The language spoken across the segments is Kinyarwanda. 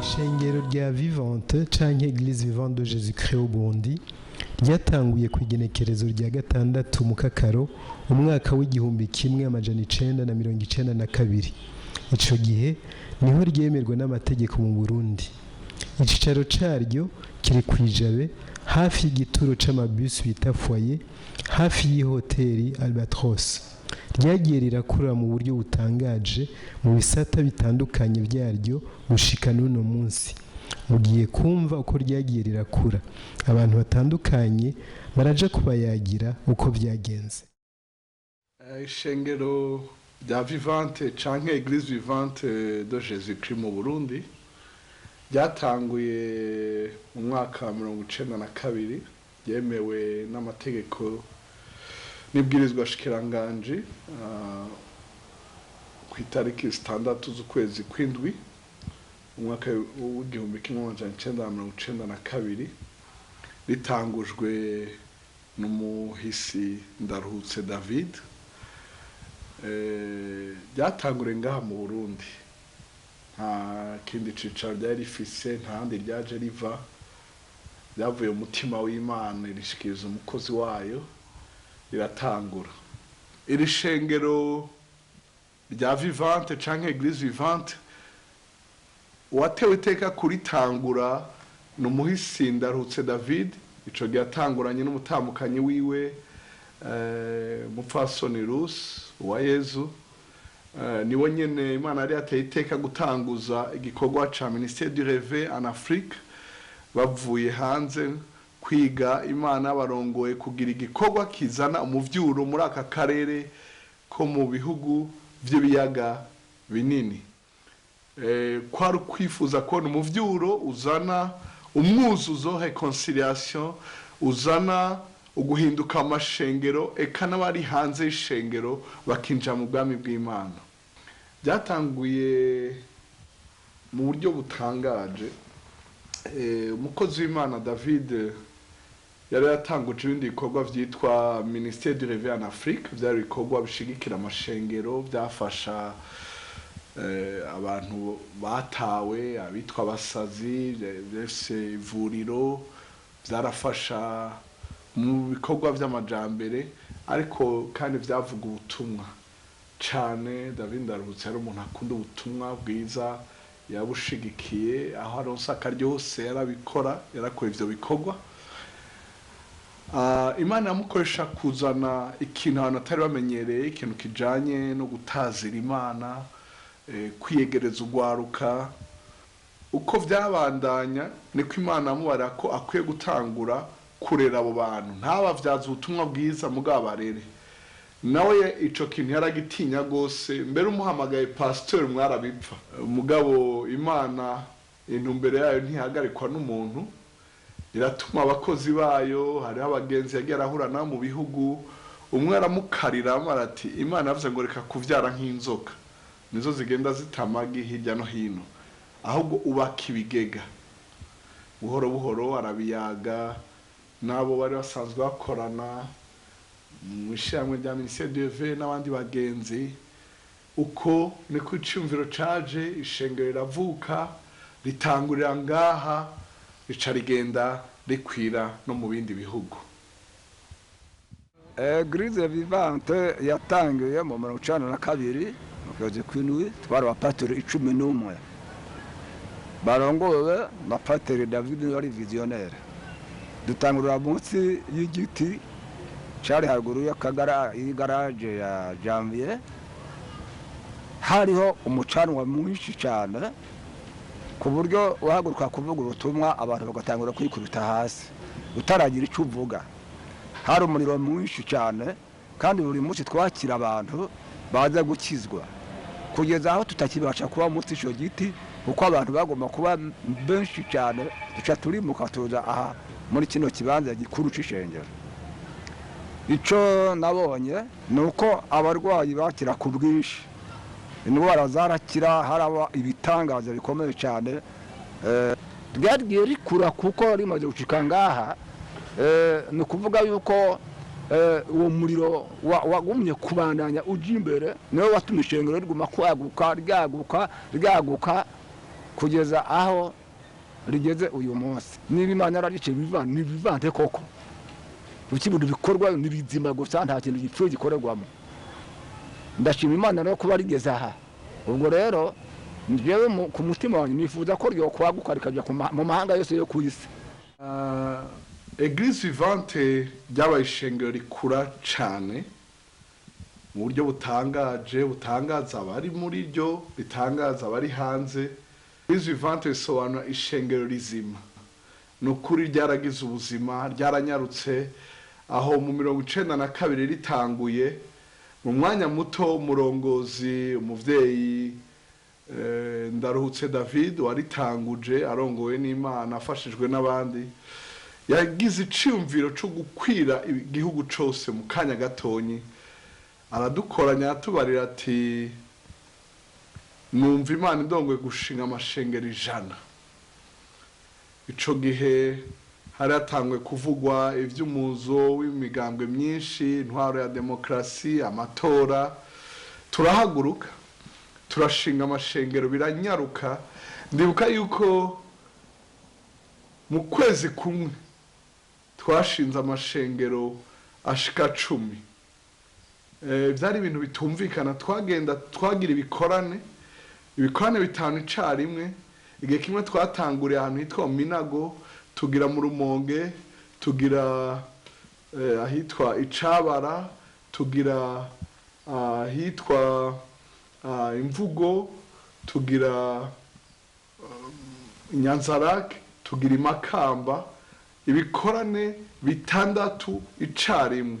Ishengero rya Vivante canke Eglise Vivante de Jésus-Christ au Burundi ryatanguye ku igenekerezo rya gatandatu mu Kakaro umwaka w'igihumbi kimwe amajana 1992. Ico gihe niho ryemerwa n'amategeko mu Burundi. Icicaro caryo kiri kwijabe hafi y'igituro c'amabus bita foyer hafi y'ihoteli Albatros. Ryagiye rirakura mu buryo butangaje mu bisata bitandukanye byaryo gushika n'uno munsi. Mugiye kumva uko ryagiye rirakura, abantu batandukanye baraje kubayagira uko byagenze. Ishengero rya Vivante canke Eglise Vivante de Jésus-Christ mu Burundi ryatanguye mu mwaka wa 1992 yemewe n'amategeko n'ibwirizwa shikiranganje ku itariki 6 z'ukwezi kw'indwi umwaka w'igihumbi kimwe amajana 1992 ritangujwe n'umuhisi Ndaruhutse David. Ryatangure ngaha mu Burundi, nta kindi cicaro ryari rifise, nta handi ryaje riva, ryavuye umutima w'Imana rishikiriza umukozi wayo riratangura. Iri shengero rya Vivante canke Eglise Vivante uwatewe iteka kuritangura n'umuhisi Ndaruhutse David. Ico ryatanguranye n'umutamukanyi wiwe mupfasoni Rusi wa Yezu. Niwe nyene Imana yari yateye iteka gutanguza igikorwa ca Ministère du Rêve en Afrique, bavuye hanze kwiga. Imana barongoye kugira igikorwa kizana umuvyuro muri aka karere ko mu bihugu vy'ibiyaga binini. Kwari kwifuza kubona umuvyuro uzana umwuzuzo, reconciliation, uzana uguhinduka amashengero eka n'abari hanze y'ishengero bakinjira mu bwami bw'Imana. Byatanguye mu buryo butangaje. Umukozi w'Imana David yari yatanguje ibindi bikorwa vyitwa Ministère du Rêve en Afrique, byari bikorwa bishigikira amashengero, byafasha abantu batawe, abitwa abasazi, byese ivuriro, byarafasha mu bikorwa by'amajambere, ariko kandi byavuga ubutumwa cane. David Ndaruhutse ari umuntu akunda ubutumwa bwiza, yabushigikiye aho aronse akaryose yarabikora, yarakora ivyo bikorwa. Imana yamukoresha kuzana ikintu abantu atari bamenyereye, ikintu kijanye no gutazira Imana, kwiyegereza ugwaruka. Uko vyabandanya niko Imana amubara ko akwiye gutangura kurera abo bantu, ntabavyaza ubutumwa bwiza mugabo barere. Nawe ico kintu yaragitinya gose, mbere umuhamagaye pasteur mwarabipfa. Mugabo Imana intumbere yayo ntihagarikwa n'umuntu, iratuma abakozi bayo. Hari abagenzi yagiye arahura nabo mu bihugu, umwe aramukarira ati Imana yavuze ngo reka kuvyara nk'inzoka, nizo zigenda zitamagi hirya no hino, ahubwo ubaka ibigega. Buhoro buhoro arabiyaga nabo bari basanzwe bakorana mu ishyamwe rya Ministère du Rêve n'abandi bagenzi. Uko niko icumviro caje, ishengero riravuka, ritangurira ngaha, rica rigenda rikwira no mu bindi bihugu. Eglise Vivante yatangiye mu 1992 mu kwezi kw'indwi. Twari abapatiri 11 barongowe na Patiri David wari visionnaire. Dutangurira munsi y'igiti cari haruguru y'igaraje ya Janvier. Hariho umucanwa mwinshi cyane ku buryo uhaguruka kuvuga ubutumwa abantu bagatangura kwikubita hasi utaragira icyo uvuga. Hari umuriro mwinshi cyane, kandi buri munsi twakira abantu baza gukizwa, kugeza aho tutakibasha kuba munsi ico giti kuko abantu bagomba kuba benshi cyane. Duca turimuka tuza aha muri kino kibanza gikuru c'ishengero. Ico nabonye nuko abarwayi bakira ku bwinshi, indwara zarakira, haraba ibitangaza bikomeye cyane. Ryagiye rikura kuko rimaze gushika ngaha. Ni kuvuga yuko uwo muriro wagumye kubandanya uji imbere, niwe watumye ishengero riguma kwaguka ryaguka kugeza aho rigeze uyu munsi. Niba Imana yararice ni Vivante koko, ibintu bikorwa ni bizima gusa, nta kintu gipfuye gikorerwamo. Ndashima Imana no kuba rigeze aha. Ubwo rero njyewe ku mutima wanjye nifuza ko ryo kwaguka rikajya mu mahanga yose yo ku isi. Eglise Vivante ryabaye ishengero rikura cyane mu buryo butangaza abari muri ryo, bitangaza abari hanze. Eglise Vivante bisobanura ishengero rizima. Ni ukuri ryaragize ubuzima, ryaranyarutse, aho mu 1992 ritanguye. Mu mwanya muto umurongozi umuvyeyi Ndaruhutse David waritanguje arongowe n'Imana afashijwe n'abandi, yagize iciyumviro cyo gukwira igihugu cyose mu kanya gatonyi. Aradukoranya atubarira ati numva Imana indongoye gushinga amashengero 100. Ico gihe hari hatangwe kuvugwa ivy'umuzo w'imigambwe myinshi, intwaro ya demokrasi, amatora. Turahaguruka turashinga amashengero biranyaruka. Ndibuka yuko mu kwezi kumwe twashinze amashengero ashika 10. Byari ibintu bitumvikana. Twagira ibikorane 5 icarimwe. Igihe kimwe twatanguriye ahantu hitwa Minago, tugira mu Rumonge, tugira ahitwa Icabara, tugira ahitwa Imvugo, tugira Nyanzarake, tugira Imakamba. Ibikorane 6 icarimwe.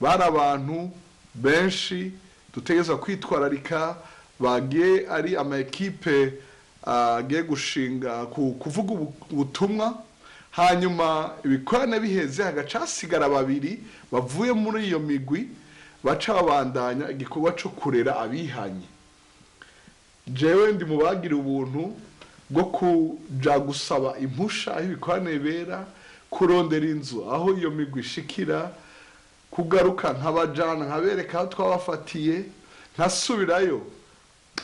Bari abantu benshi dutegeza kwitwararika, bagiye ari ama ekipe agiye gushinga kuvuga ubutumwa. Hanyuma ibikorane biheze hagaca hasigara 2 bavuye muri iyo migwi baca babandanya igikorwa cyo kurera abihanye. Jewe ndi mu bagira ubuntu bwo kuja gusaba impusha aho ibikorane bera, kurondera inzu aho iyo migwi ishikira, kugaruka nkabajana nkabereka aho twabafatiye, nkasubirayo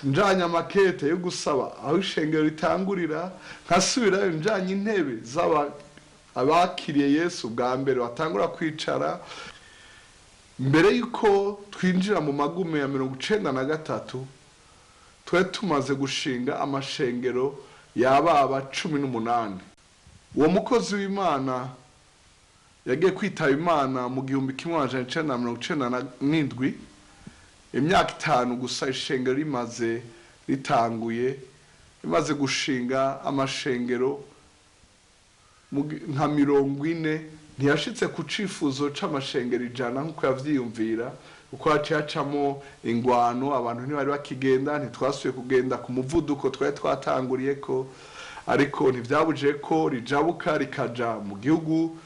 njanye amakete yo gusaba aho ishengero ritangurira, nkasubirayo njanye intebe abakiriye Yesu bwa mbere batangura kwicara. Mbere yuko twinjira mu magume ya 1993 twe tumaze gushinga amashengero yababa 18. Uwo mukozi w'Imana yagiye kwitaba Imana mu 1997. Imyaka 5 gusa ishengero ritanguye, imaze gushinga amashengero nka 40. Ntiyashitse ku cifuzo c'amashengero 100 nkuko yavyiyumvira, uko hacamo ingwano, abantu ntibari bakigenda, ntitwasuye kugenda ku muvuduko twari twatanguriyeko. Ariko ntivyabuje ko rijabuka rikaja mu gihugu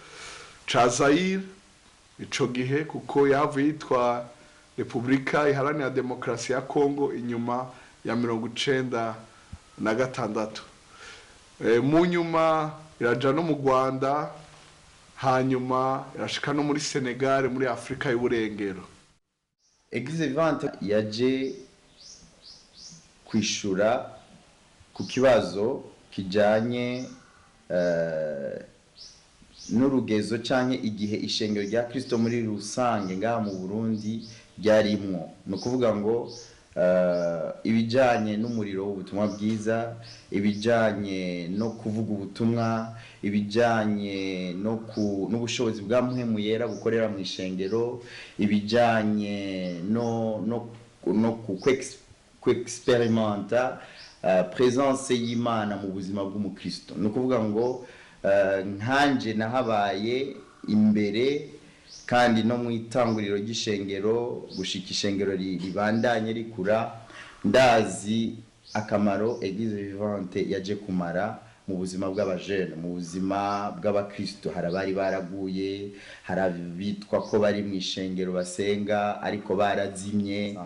ca Zaire ico gihe, kuko yavuye yitwa Republika Iharanira Demokarasi ya Kongo inyuma ya 1996. Mu nyuma iraja no mu Rwanda, hanyuma irashika no muri Senegal, muri Afrika y'Uburengero. Eglise Vivante yaje kwishura ku kibazo kijanye n'urugezo canke igihe ishengero rya Kristo muri rusange ngaha mu Burundi ryarimwo. No kuvuga ngo ibijanye n'umuriro w'ubutumwa bwiza, ibijanye no kuvuga ubutumwa, ibijanye n'ubushobozi bwa mpwemu yera bukorera mu ishengero, ibijanye no ku-experimenta presence y'Imana mu buzima bw'umukristo. No kuvuga ngo nkanje nahabaye imbere kandi no mu itanguriro ry'ishengero, gushika ishengero ribandanye rikura. Ndazi akamaro Eglise Vivante yaje kumara mu buzima bw'abajene, mu buzima bw'abakristo. Harabari baraguye, harabitwa ko bari mu ishengero basenga ariko barazimye.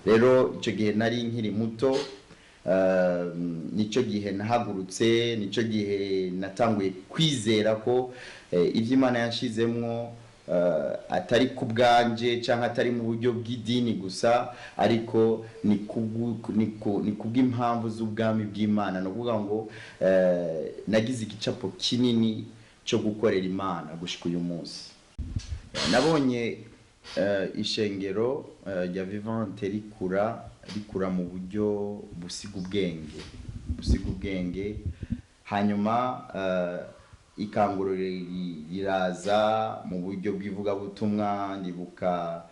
Rero ico gihe nari nkiri muto, nico gihe nahagurutse, nico gihe natanguye kwizera ko ivy'Imana yanshizemwo atari ku bwanje cyangwa atari mu buryo bw'idini gusa, ariko ni kubw'impamvu z'ubwami bw'Imana. No kuvuga ngo nagize igicapo kinini cyo gukorera Imana gushika uyu munsi. Nabonye ishengero rya Vivante rikura mu buryo busiga ubwenge, hanyuma ikanguro riraza mu buryo bw'ivugabutumwa. Ndibuka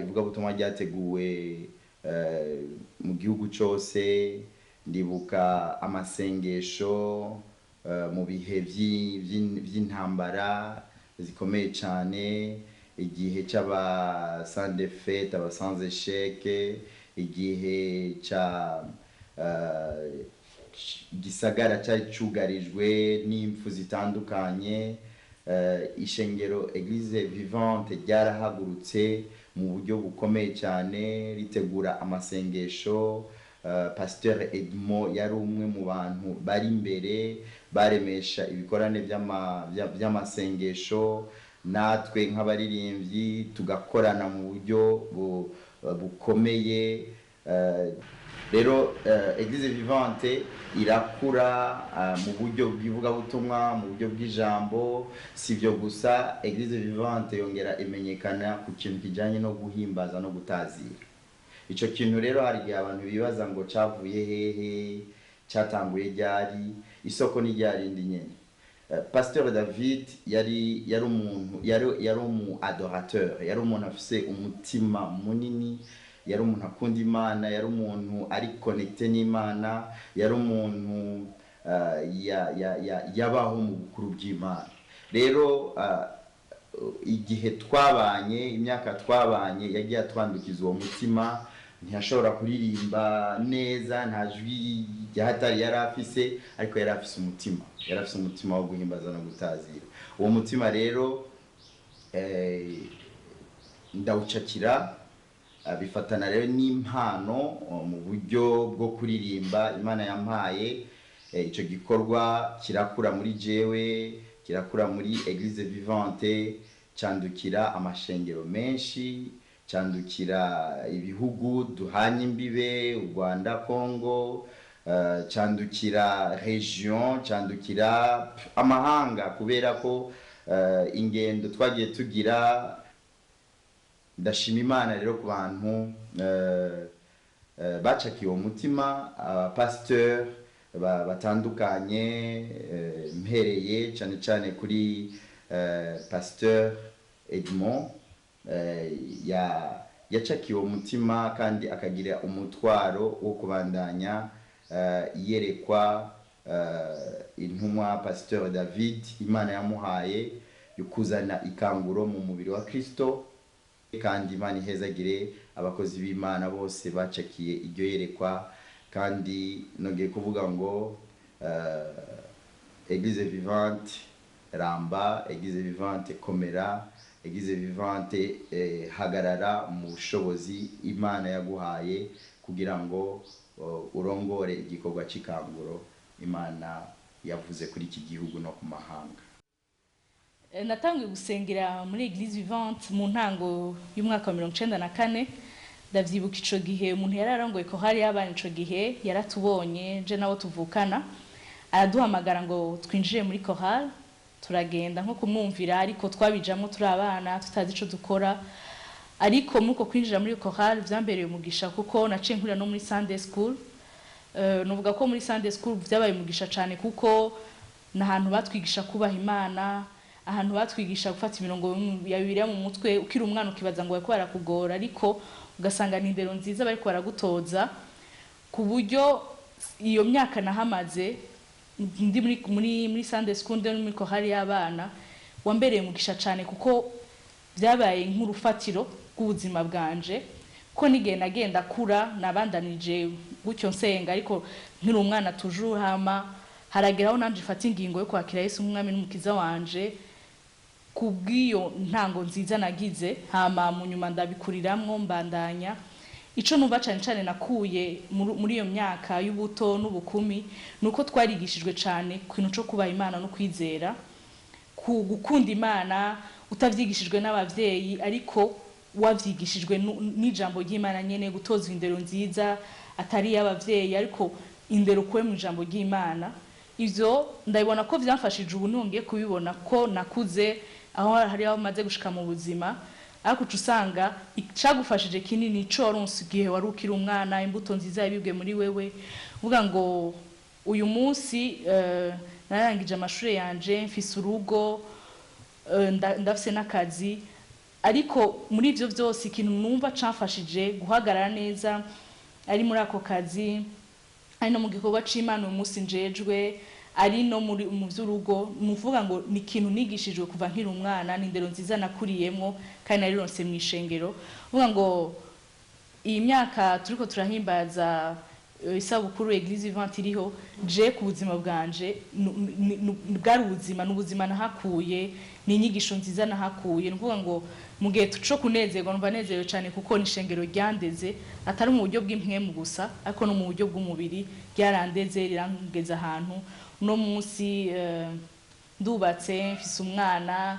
ivugabutumwa ryateguwe mu gihugu cyose, ndibuka amasengesho mu bihe by'intambara zikomeye cyane, igihe cy'aba sans défaite, aba sans échec, igihe gisagara cyari cyugarijwe n'impfu zitandukanye. Ishengero Eglise Vivante ryarahagurutse mu buryo bukomeye cyane ritegura amasengesho. Pasteur Edmond yari umwe mu bantu bari imbere baremesha ibikorane by'amasengesho, natwe nk'abaririmbyi tugakorana mu buryo bukomeye. Rero Eglise Vivante irakura mu buryo bw'ivugabutumwa, mu buryo bw'ijambo. Sivyo gusa, Eglise Vivante yongera imenyekana ku kintu kijanye no guhimbaza no gutazira. Ico kintu rero hari igihe abantu bibaza ngo cavuye hehe, cyatanguye ryari, isoko ni ryarindi nyene. Pasteur David yari umu adorateur, yari umuntu afise umutima munini, yari umuntu akunda Imana, yari umuntu ari connecté n'Imana, yari umuntu yabaho mu bukuru bw'Imana. Rero igihe twabanye, imyaka twabanye, yagiye atwandukiza uwo mutima. Ntiyashobora kuririmba neza, nta jwi ryahatari yari afise, ariko yari afise umutima wo guhimbaza no gutazira. Uwo mutima rero ndawucakira, bifatana rero n'impano mu buryo bwo kuririmba Imana yampaye. Ico gikorwa kirakura muri jewe, kirakura muri Eglise Vivante, candukira amashengero menshi, candukira ibihugu duhanye imbibe, u Rwanda, Congo, candukira region, candukira amahanga, kubera ko ingendo twagiye tugira. Ndashima Imana rero ku bantu bacakiye uwo mutima, pasteur batandukanye, mpereye cyane cyane kuri Pasteur Edmond. Yacakiye uwo mutima kandi akagira umutwaro wo kubandanya yerekwa intumwa Pasteur David Imana yamuhaye yo kuzana ikanguro mu mubiri wa Kristo. Kandi Imana ihezagire abakozi b'Imana bose bacakiye iryo yerekwa. Kandi nongeye kuvuga ngo Eglise Vivante ramba, Eglise Vivante komera, Eglise Vivante hagarara mu bushobozi Imana yaguhaye kugira ngo urongore igikorwa cy'ikanguro Imana yavuze kuri iki gihugu no ku mahanga. Natangiye gusengera muri Eglise Vivante mu ntango y'umwaka wa 1994. Ndavyibuka ico gihe umuntu yararongoye ko hari yabanye ico gihe yaratubonye je nawo tuvukana, araduhamagara ngo twinjire muri chorale. Turagenda nko kumwumvira, ariko twabijamwe turi abana tutazi ico dukora. Ariko muko kwinjira muri chorale vyambereye umugisha, kuko naciye nkurira no muri Sunday school. Nuvuga ko muri Sunday school vyabaye umugisha cyane, kuko nahantu batwigisha kubaha Imana, ahantu batwigisha gufata imirongo ya Bibiliya mu mutwe. Ukiri umwana ukibaza ngo bariko barakugora, ariko ugasanga ni indero nziza bariko baragutoza, ku buryo iyo myaka nahamaze ndi muri Sunday school ndi muri chorale y'abana wambereye umugisha cyane, kuko byabaye nk'urufatiro rw'ubuzima bwanje. Ko nigenda nagenda kura nabandanije gutyo nsenga, ariko nkiri umwana toujours hama harageraho nanje fata ingingo yo kwakira Yesu nk'umwami n'umukiza wanje. Kubwiyo ntango nziza nagize, hama mu nyuma ndabikuriramwo mbandanya. Ico numva cyane cyane nakuye muri iyo myaka y'ubuto n'ubukumi, nuko twarigishijwe cyane ku kintu cyo kubaha Imana no kwizera, ku gukunda Imana, utavyigishijwe n'abavyeyi ariko wavyigishijwe n'ijambo ry'Imana nyene, gutozwa indero nziza atari y'abavyeyi ariko indero kuwe mu ijambo ry'Imana. Ivyo ndabibona ko vyamfashije ubu nongeye kubibona ko nakuze aho hari aho maze gushika mu buzima, ariko usanga icagufashije kinini ico waronse igihe wari ukiri umwana, imbuto nziza yabibwe muri wewe, uvuga ngo uyu munsi narangije amashuri yanje, mfise urugo, ndafise n'akazi, ariko muri ivyo vyose ikintu numva camfashije guhagarara neza ari muri ako kazi, ari no mu gikorwa c'Imana uyu munsi njejwe, ari no mu vy'urugo, nuvuga ngo ni ikintu nigishijwe kuva nkiri umwana, n'indero nziza nakuriyemwo kandi narironse mu ishengero. Uvuga ngo iyi myaka turiko turahimbaza isabukuru Eglise Vivante iriho, je ku buzima bwanje bwari ubuzima, n'ubuzima nahakuye, ni inyigisho nziza nahakuye. Nuvuga ngo mu gihe tuco kunezerwa numva nezerewe cyane kuko ni ishengero ryandeze, atari mu buryo bw'impwemu gusa ariko no mu buryo bw'umubiri, ryarandeze rirangeza ahantu. Uno munsi ndubatse, mfise umwana,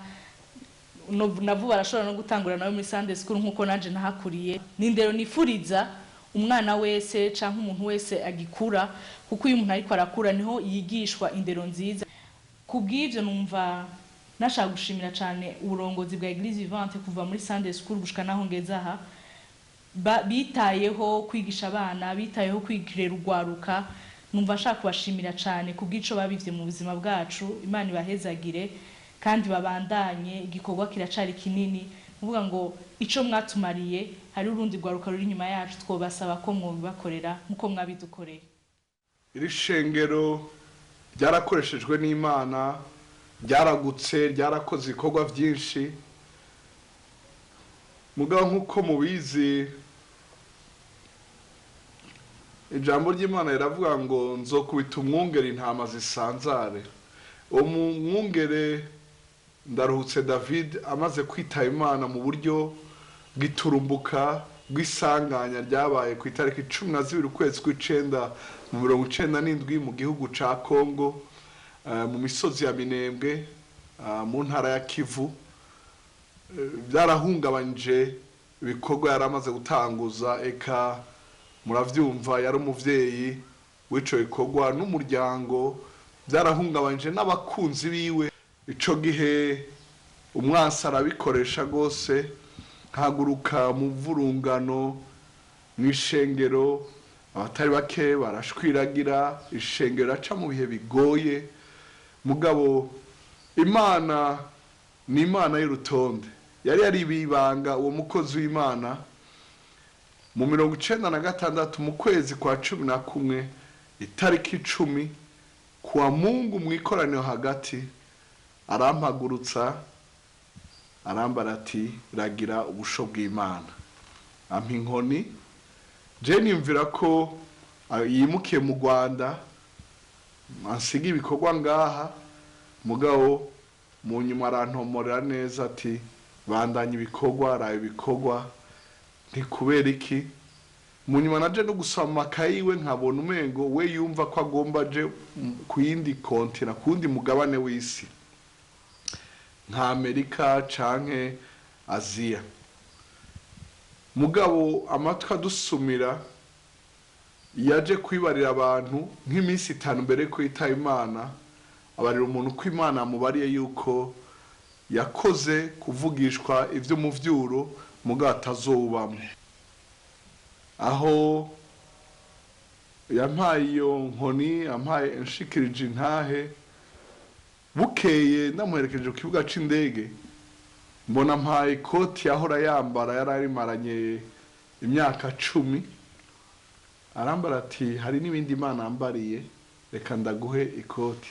navuba arashobora no gutangura nawe muri Sunday school nkuko nanje nahakuriye. Nindero nifuriza umwana wese canke umuntu wese agikura, kuko uyu muntu ariko arakura niho yigishwa indero nziza. Kubw'ivyo numva nashaka gushimira cyane uburongozi bwa Eglise Vivante kuva muri Sunday school gushika naho ngeze aha, bitayeho kwigisha abana, bitayeho kwigirira urwaruka. Numva nshaka kubashimira cyane kubw'ico babivye mu buzima bwacu. Imana ibahezagire kandi babandanye, igikorwa kiracari kinini. Uvuga ngo ico mwatumariye, hari urundi rwaruka ruri inyuma yacu, twobasaba ko mwobibakorera nkuko mwabidukoreye. Iri shengero ryarakoreshejwe n'Imana, ryaragutse, ryarakoze ibikorwa byinshi. Mugabo nkuko mubizi, ijambo ry'Imana riravuga ngo nzokubita umwungere intama zisanzare. Uwo mwungere Ndaruhutse David amaze kwitaba Imana mu buryo bw'iturumbuka bw'isanganya ryabaye ku itariki 12 ukwezi kw'icenda mu 1997 mu gihugu ca Kongo, mu misozi ya Minembwe, mu ntara ya Kivu. Byarahungabanje ibikorwa yaramaze gutanguza, eka muravyumva yari umuvyeyi w'ico bikorwa n'umuryango, byarahungabanje n'abakunzi biwe. Ico gihe umwansi arabikoresha gose, haguruka mu vurungano mw'ishengero, abatari bake barashwiragira, ishengero aca mu bihe bigoye. Mugabo Imana ni Imana y'urutonde, yari yaribibanga uwo mukozi w'Imana. Mu 1996 mu kwezi kwa 11 itariki 10 kuwa Mungu mwikoraniro hagati, arampagurutsa arambara ati ragira ubusho bw'Imana, ampa inkoni. Je nimvira ko yimukiye mu Rwanda, ansiga ibikorwa ngaha. Mugabo mu nyuma arantomorera neza ati bandanye ibikorwa, araye ibikorwa. Ntikubera iki? Mu nyuma naje no gusoma amakayi we, nkabona umengo we yumva ko agomba je ku yindi kontina, kundi mugabane w'isi nka Amerika canke Aziya. Mugabo amatwi adusumira, yaje kwibarira abantu nk'iminsi 5 mbere ko yitaba Imana, abarira umuntu ko Imana amubariye yuko yakoze kuvugishwa ivyo mu vyuro mugabo atazobamwe. Aho yampaye iyo nkoni, yampaye inshikirije intahe. Bukeye ndamuherekeje ku kibuga c'indege, mbona mpaye ikoti yahora yambara, yararimaranye imyaka 10. Arambara ati hari n'ibindi Imana ambariye, reka ndaguhe ikoti.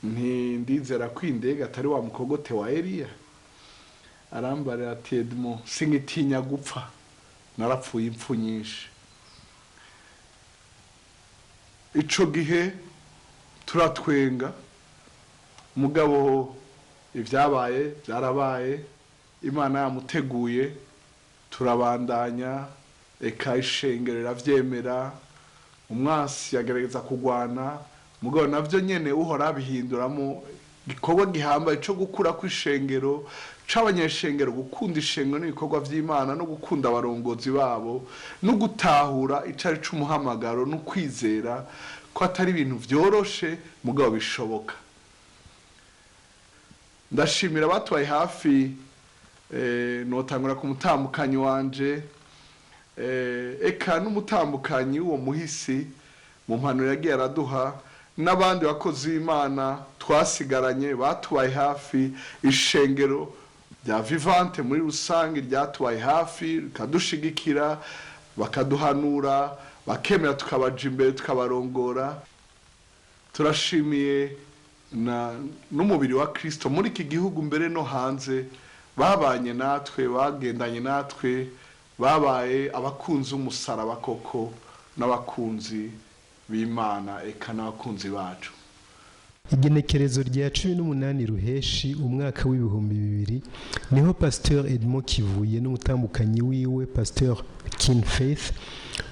Ndizera ko indege atari wa mukogote wa Eliya. Arambara ati Edmo, singitinya gupfa, narapfuye impfu nyinshi. Ico gihe turatwenga, mugabo ivyabaye byarabaye, Imana yamuteguye, turabandanya, eka ishengero riravyemera. Umwasi yagerageza kugwana, mugabo navyo nyene uhora bihinduramo gikorwa gihambaye co gukura kw'ishengero, c'abanyeshengero gukunda ishengero n'ibikorwa vy'Imana no gukunda abarongozi babo no gutahura icari c'umuhamagaro no kwizera ko atari ibintu vyoroshe mugabo bishoboka. Ndashimira abatubaye hafi, notangura ku mutambukanyi wanje, eka n'umutambukanyi w'uwo muhisi mu mpanuro yagiye araduha, n'abandi bakozi b'Imana twasigaranye batubaye hafi, ishengero rya Vivante muri rusange ryatubaye hafi rikadushigikira, bakaduhanura, bakemera tukabaja imbere tukabarongora. Turashimiye n'umubiri wa Kristo muri iki gihugu mbere no hanze, babanye natwe, bagendanye natwe, babaye abakunzi umusaraba koko n'abakunzi b'Imana eka n'abakunzi bacu. Igenekerezo rya 18 Ruheshi umwaka w'ibihumbi 2000 niho Pasteur Edmond Kivuye n'umutambukanyi wiwe Pasteur Kin Faith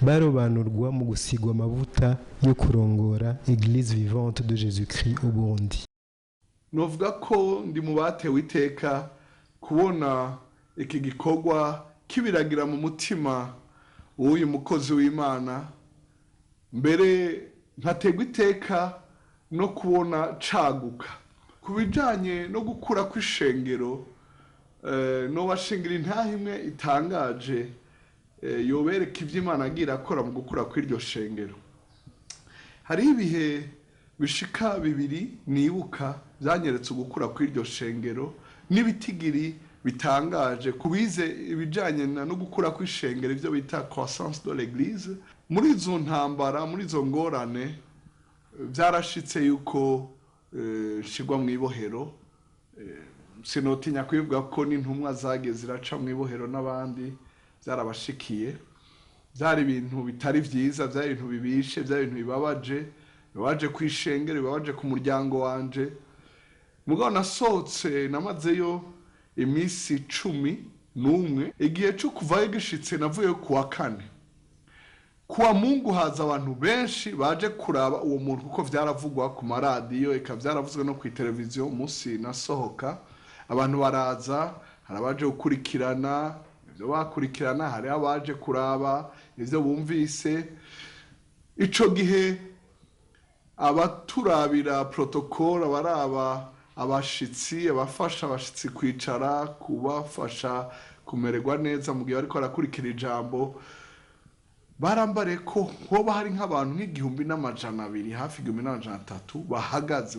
barobanurwa mu gusigwa amavuta yo kurongora Eglise Vivante de Jésus-Christ au Burundi. Novuga ko ndi mu batewe iteka kubona iki gikorwa kibiragira mu mutima w'uyu mukozi w'Imana, mbere nkategwa iteka no kubona caguka ku bijanye no gukura kw'ishengero. No washingira intahe imwe itangaje yobereka ivy'Imana agira akora mu gukura kw'iryo shengero. Hari ibihe bishika 2 nibuka byanyeretse gukura kw'iryo shengero n'ibitigiri bitangaje kubize ibijanye no gukura kw'ishengero, ivyo bita croissance de l'église. Muri izo ntambara, muri izo ngorane, byarashitse yuko shigwa mu ibohero. Sinotinya kwivuga ko n'intumwa zageze ziraca mu ibohero n'abandi byarabashikiye. Byari ibintu bitari vyiza, byari ibintu bibishe, byari ibintu bibabaje kw'ishengero, bibabaje ku muryango wanje. Mugabo nasohotse namazeyo imisi 11, igihe cyo kuvayo gishitse navuye kuwa 4. Kuwa Mungu haza abantu benshi baje kuraba uwo muntu kuko vyaravugwa ku maradiyo, eka vyaravuzwe no ku televiziyo umunsi nasohoka. Abantu baraza, harabaje gukurikirana ivyo bakurikirana, hari abaje kuraba ivyo bumvise. Ico gihe abaturabira protocole, abaraba abashitsi, abafasha abashitsi kwicara, kubafasha kumererwa neza mu gihe bariko barakurikira ijambo, barambare ko hoba hari nk'abantu nk'igihumbi hafi 1300 bahagaze.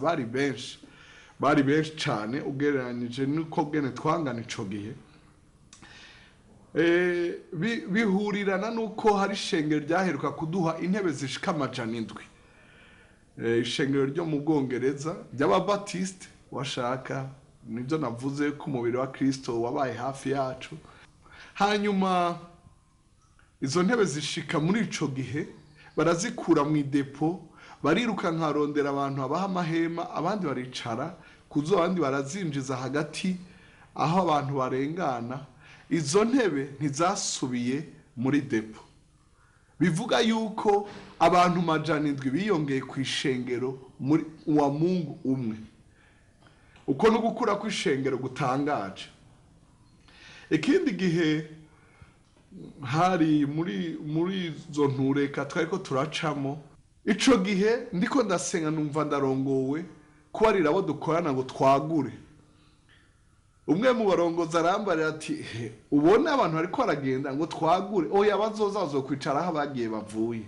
Bari benshi cane ugereranije nuko gene twangana ico gihe. Bihurirana nuko hari ishengero ryaheruka kuduha intebe zishika 700. Ishengero ryo mu Bwongereza ry'Ababatiste, washaka nibyo navuze ko umubiri wa Kristo wabaye hafi yacu. Hanyuma izo ntebe zishika muri ico gihe barazikura mu idepo, bariruka nkarondera abantu abaha amahema, abandi baricara kuzo, abandi barazinjiza hagati aho abantu barengana. Izo ntebe ntizasubiye muri depo. Bivuga yuko abantu 700 biyongeye kw'ishengero muri wa Mungu umwe. Uko no gukura kw'ishengero gutangaje. Ikindi gihe hari muri zo ntureka twariko turacamo, ico gihe ndiko ndasenga numva ndarongowe kubarira abo dukorana ngo twagure. Umwe mu barongozi arambarira ati ubona abantu bariko baragenda ngo twagure, oya bazoza kwicara aho bagiye bavuye.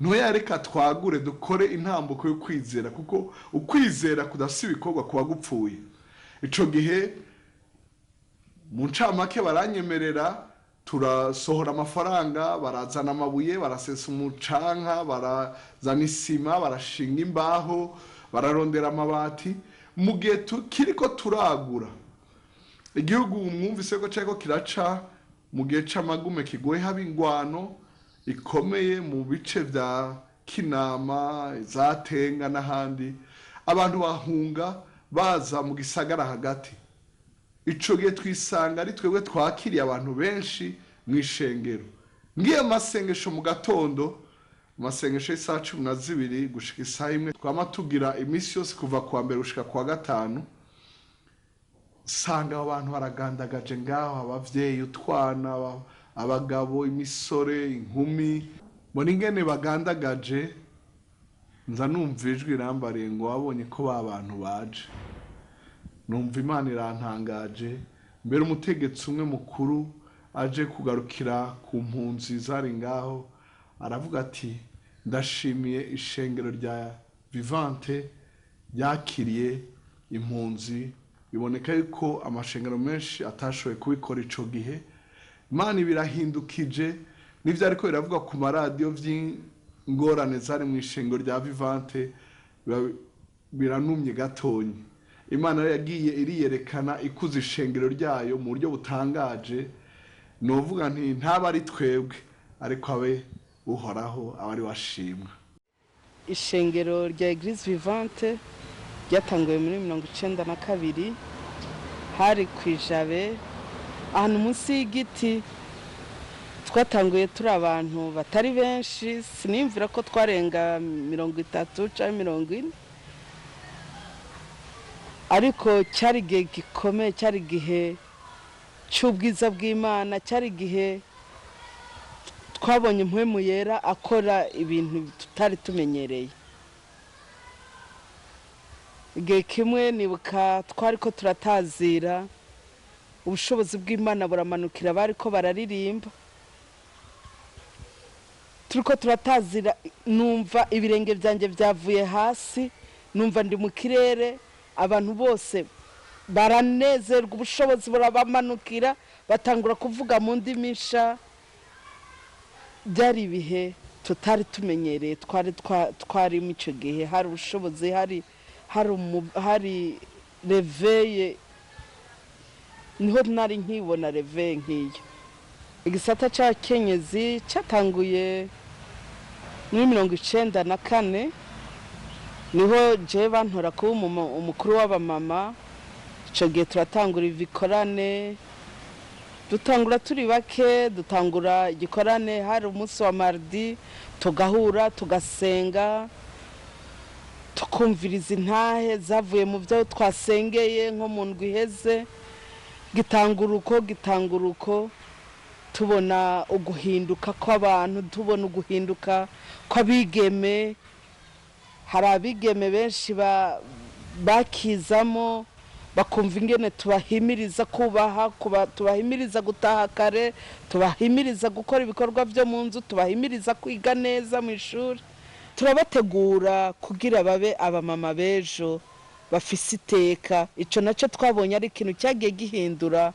Ntoya reka twagure dukore intambuko yo kwizera, kuko ukwizera kudafise ibikorwa kuba gupfuye. Ico gihe mu ncamake baranyemerera, turasohora amafaranga, barazana amabuye, barasesa umucanka, barazana isima, barashinga imbaho, bararondera amabati. Mu gihe kiriko turagura, igihugu mwumvise ko cyako kiraca mu gihe c'amagume kigoye, haba ingwano ikomeye mu bice vya Kinama, Zatenga n'ahandi. Abantu bahunga baza mu gisagara hagati. Ico gihe twisanga ari twebwe twakiriye abantu benshi mw'ishengero. Ngiye masengesho mu gatondo, masengesho y'isa 12 gushika isa 1, twama tugira imisi yose kuva kwa mbere gushika kwa gatanu. sanga abantu baragandagaje ngaho, abavyeyi, utwana, abagabo, imisore, inkumi, mbona ingene bagandagaje, nza numva ijwi rambariye ngo wabonye ko ba bantu baje. Numva Imana irantangaje, mbere umutegetsi umwe mukuru aje kugarukira ku mpunzi zari ngaho, aravuga ati ndashimiye ishengero rya Vivante yakiriye impunzi. Biboneka yuko amashengero menshi atashoboye kubikora ico gihe. Imana ibirahindukije, n'ivyo ariko biravuga ku maradiyo vy'ingorane zari mu ishengero rya Vivante biranumye gatonyi. Imana yagiye iriyerekana ikuza ishengero ryayo mu buryo butangaje. Novuga nti ntaba ari twebwe, ariko abe uhoraho abari washimwa. Ishengero rya Eglise Vivante ryatanguye muri 1992, hari kwijabe ahantu munsi y'igiti. Twatanguye turi abantu batari benshi, sinimvira ko twarenga 30 cyangwa 40, ariko cyari igihe gikomeye, cyari igihe cy'ubwiza bw'Imana, cyari igihe twabonye impwemu yera akora ibintu tutari tumenyereye. Igihe kimwe nibuka twari ko turatazira, ubushobozi bw'Imana buramanukira, bari ko bararirimba, turiko turatazira, numva ibirenge byanjye byavuye hasi, numva ndi mu kirere, abantu bose baranezerwa, ubushobozi burabamanukira, batangura kuvuga mu ndimi nsha. Byari ibihe tutari tumenyereye, twari mu icyo gihe, hari ubushobozi, hari reveye, niho nari nkibona reveye nk'iyo. Igisata cya kenyezi cyatanguye muri 1994, niho je bantora kuba umukuru w'abamama. Icyo gihe turatangura ibikorane, dutangura turi bake, dutangura igikorane hari umunsi wa mardi, tugahura tugasenga, tukumviriza intahe zavuye mu byo twasengeye nko mu ndwi iheze. Gitangura uko tubona uguhinduka kw'abantu, tubona uguhinduka kw'abigeme. Hari abigeme benshi bakizamo, bakumva ingene tubahimiriza kubaha, tubahimiriza gutaha kare, tubahimiriza gukora ibikorwa byo mu nzu, tubahimiriza kwiga neza mu ishuri. Turabategura kugira babe abamama bejo bafise iteka. Ico nacyo twabonye ari ikintu cyagiye gihindura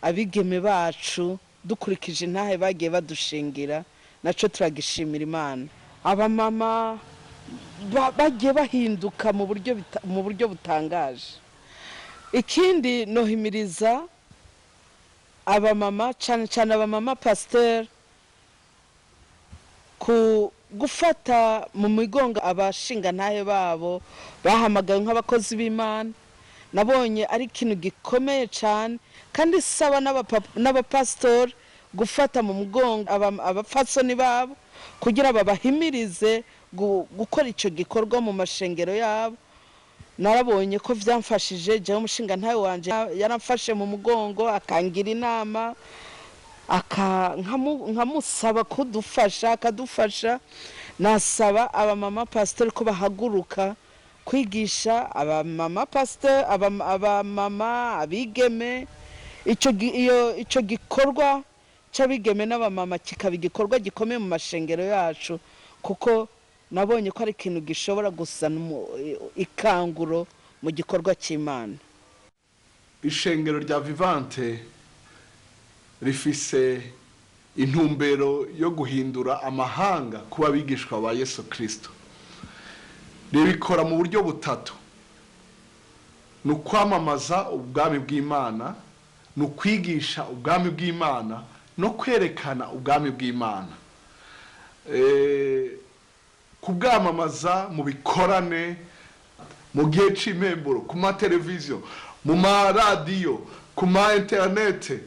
abigeme bacu, dukurikije intahe bagiye badushingira, nacyo turagishimira Imana. Abamama bagiye bahinduka mu buryo butangaje. Ikindi nohimiriza abamama, cyane cyane abamama pasteur, ku gufata mu migongo abashinga ntahe babo bahamagaye nk'abakozi b'Imana. Nabonye ari ikintu gikomeye cyane, kandi saba n'abapastori gufata mu mugongo abafasoni babo kugira babahimirize gukora icyo gikorwa mu mashengero yabo. Narabonye ko byamfashije, jewe umushinga ntawe wanje yaramfashe mu mugongo, akangira inama, nkamusaba kudufasha, akadufasha. Nasaba abamama pastor ko bahaguruka kwigisha abamama pastor, abamama abigeme. Icyo gikorwa cy'abigeme n'abamama kikaba igikorwa gikomeye mu mashengero yacu, kuko nabonye ko ari ikintu gishobora gusana ikanguro mu gikorwa cy'Imana. Ishengero rya Vivante rifise intumbero yo guhindura amahanga kuba abigishwa ba Yesu Kristo. Ribikora mu buryo butatu: ni ukwamamaza ubwami bw'Imana, ni ukwigisha ubwami bw'Imana, no kwerekana ubwami bw'Imana. Kubwamamaza mu bikorane, mu gihe cy'impemburo, ku mateleviziyo, mu maradiyo, ku ma interinete,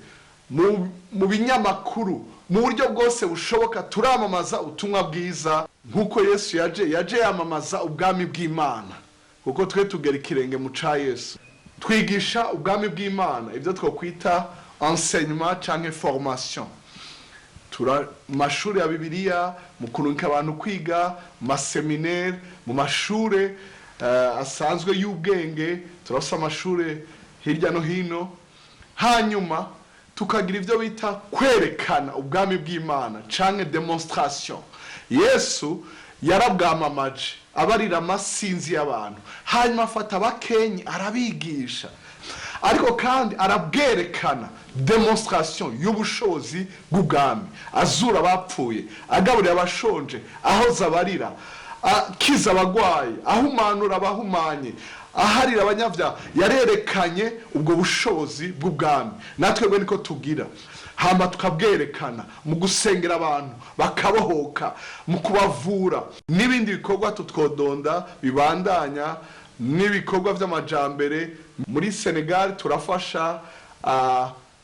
mu binyamakuru, mu buryo bwose bushoboka turamamaza ubutumwa bwiza nk'uko Yesu yaje yamamaza ubwami bw'Imana, kuko twe tugera ikirenge mu ca Yesu. twigisha ubwami bw'Imana, ibyo twokwita enseignement canke formation. Mashuri ya Bibiliya, mu kurungika abantu kwiga, maseminaire, mu mashure asanzwe y'ubwenge, turafise amashure hirya no hino. Hanyuma tukagira ibyo bita kwerekana ubwami bw'Imana canke demonstration. Yesu yarabwamamaje abarira amasinzi y'abantu, hanyuma afata abakenyi arabigisha, ariko kandi arabwerekana demonstration y'ubushobozi bw'ubwami, azura abapfuye, agaburira abashonje, ahoza abarira, akiza abagwayi, ahumanura abahumanye, aharira abanyabyaha. Yarerekanye ubwo bushobozi bw'ubwami, natwebwe niko tugira. Hama tukabwerekana mu gusengera abantu bakabohoka, mu kubavura, n'ibindi bikorwa tutwodonda bibandanya, n'ibikorwa by'amajambere. Muri Senegal turafasha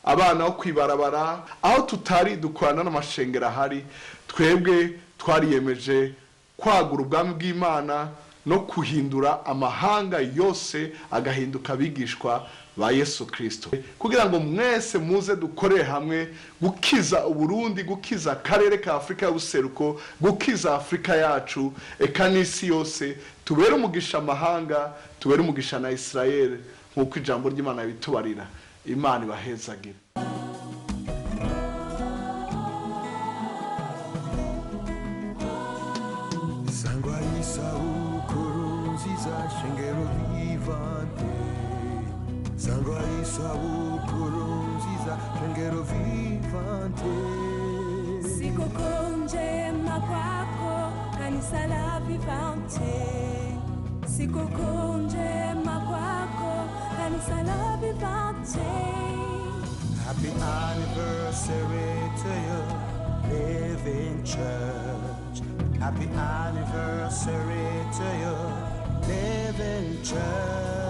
abana bo kwibarabara, aho tutari dukorana n'amashengero ahari. Twebwe twariyemeje kwagura ubwami bw'Imana no kuhindura amahanga yose agahinduka abigishwa ba Yesu Kristo, kugira ngo mwese muze dukorere hamwe gukiza Uburundi, gukiza akarere ka Afrika y'ubuseruko, gukiza Afrika yacu, eka n'isi yose. Tubere umugisha amahanga, tubere umugisha na Israel, nk'uko ijambo ry'Imana bitubarira. Imana ibahezagire. Sangwa isabukuru nziza shengero vivante, sangwa isabukuru nziza shengero vivante. Sikukuu njema kwako kanisa la Vivante, sikukuu njema kwako kanisa la Vivante. Happy anniversary to you, living church. Happy anniversary to you, living church.